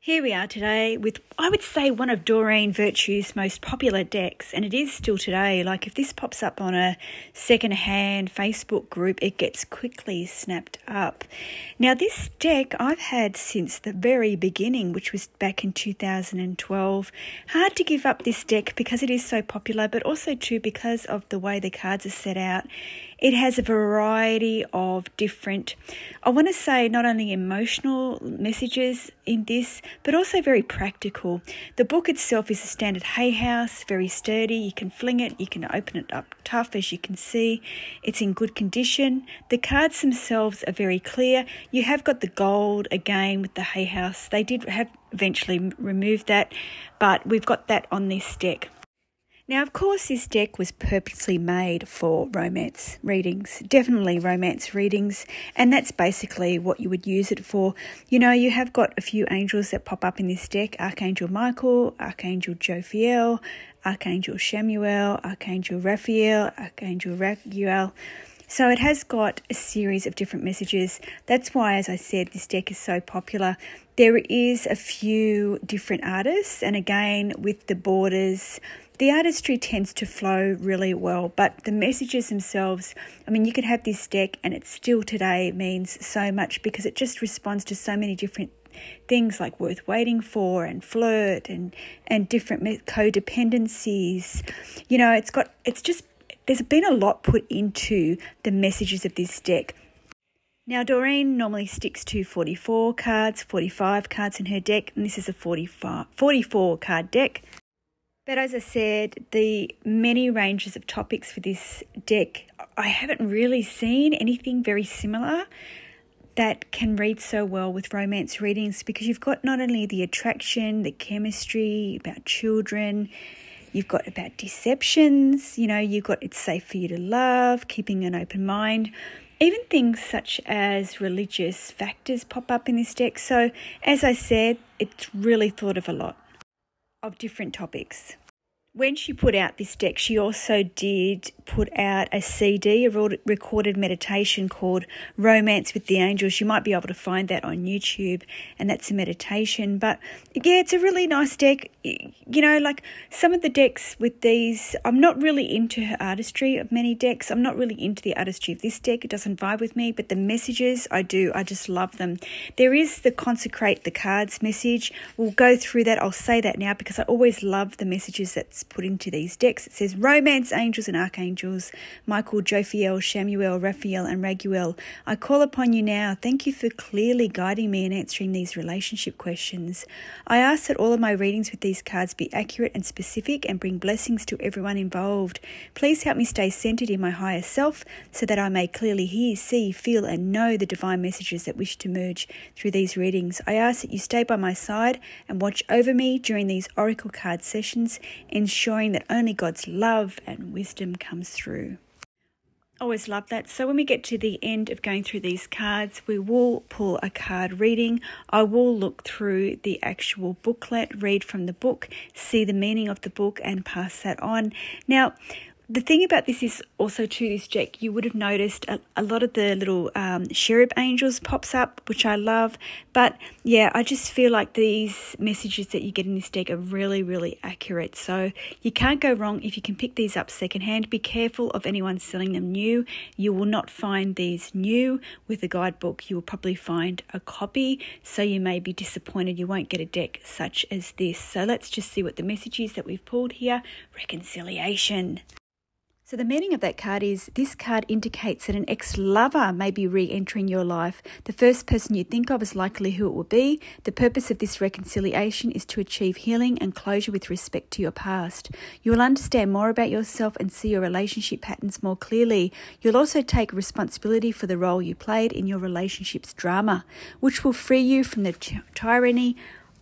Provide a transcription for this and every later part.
Here we are today with, I would say, one of Doreen Virtue's most popular decks, and it is still today. Like if this pops up on a second-hand Facebook group, it gets quickly snapped up. Now this deck I've had since the very beginning, which was back in 2012. Hard to give up this deck because it is so popular, but also too because of the way the cards are set out. It has a variety of different, I want to say, not only emotional messages in this, but also very practical. The book itself is a standard Hay House, very sturdy. You can fling it, you can open it up tough, as you can see. It's in good condition. The cards themselves are very clear. You have got the gold again with the Hay House. They did have eventually removed that, but we've got that on this deck. Now, of course, this deck was purposely made for romance readings, definitely romance readings, and that's basically what you would use it for. You know, you have got a few angels that pop up in this deck: Archangel Michael, Archangel Jophiel, Archangel Shamuel, Archangel Raphael, Archangel Raguel. So it has got a series of different messages. That's why, as I said, this deck is so popular. There is a few different artists, and again, with the borders, the artistry tends to flow really well, but the messages themselves, I mean, you could have this deck and it still today means so much because it just responds to so many different things like worth waiting for and flirt and different codependencies. You know, there's been a lot put into the messages of this deck. Now, Doreen normally sticks to 44 cards, 45 cards in her deck, and this is a 44 card deck. But as I said, the many ranges of topics for this deck, I haven't really seen anything very similar that can read so well with romance readings, because you've got not only the attraction, the chemistry, about children, you've got about deceptions, you know, you've got it's safe for you to love, keeping an open mind. Even things such as religious factors pop up in this deck. So, as I said, it's really thought of a lot of different topics. When she put out this deck, she also did put out a CD, a recorded meditation called Romance with the Angels. You might be able to find that on YouTube, and that's a meditation. But yeah, it's a really nice deck. You know, like some of the decks with these, I'm not really into her artistry of many decks. I'm not really into the artistry of this deck. It doesn't vibe with me, but the messages, I do. I just love them. There is the consecrate the cards message. We'll go through that. I'll say that now because I always love the messages that's put into these decks. It says, Romance, Angels and Archangels, Michael, Jophiel, Shamuel, Raphael and Raguel. I call upon you now. Thank you for clearly guiding me and answering these relationship questions. I ask that all of my readings with these cards be accurate and specific and bring blessings to everyone involved. Please help me stay centered in my higher self so that I may clearly hear, see, feel and know the divine messages that wish to merge through these readings. I ask that you stay by my side and watch over me during these oracle card sessions, ensuring that only God's love and wisdom comes through. Always love that. So when we get to the end of going through these cards, we will pull a card reading. I will look through the actual booklet, read from the book, see the meaning of the book and pass that on. Now, the thing about this is also to this deck, you would have noticed a lot of the little cherub angels pops up, which I love. But yeah, I just feel like these messages that you get in this deck are really, really accurate. So you can't go wrong if you can pick these up secondhand. Be careful of anyone selling them new. You will not find these new with a guidebook. You will probably find a copy. So you may be disappointed you won't get a deck such as this. So let's just see what the message is that we've pulled here. Reconciliation. So the meaning of that card is, this card indicates that an ex-lover may be re-entering your life. The first person you think of is likely who it will be. The purpose of this reconciliation is to achieve healing and closure with respect to your past. You will understand more about yourself and see your relationship patterns more clearly. You'll also take responsibility for the role you played in your relationship's drama, which will free you from the tyranny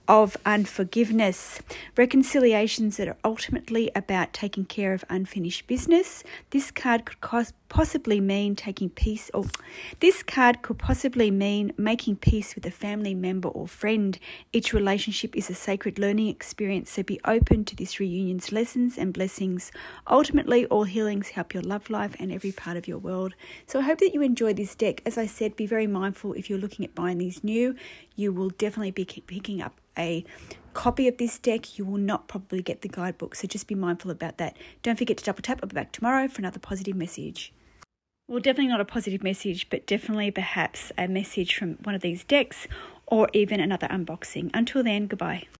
of unforgiveness. Reconciliations that are ultimately about taking care of unfinished business. This card could possibly mean taking peace, or this card could possibly mean making peace with a family member or friend. Each relationship is a sacred learning experience, so be open to this reunion's lessons and blessings. Ultimately, all healings help your love life and every part of your world. So I hope that you enjoy this deck. As I said, be very mindful if you're looking at buying these new. You will definitely be picking up a copy of this deck. You will not probably get the guidebook, so just be mindful about that. Don't forget to double tap. I'll be back tomorrow for another positive message. Well, definitely not a positive message, but definitely perhaps a message from one of these decks or even another unboxing. Until then, goodbye.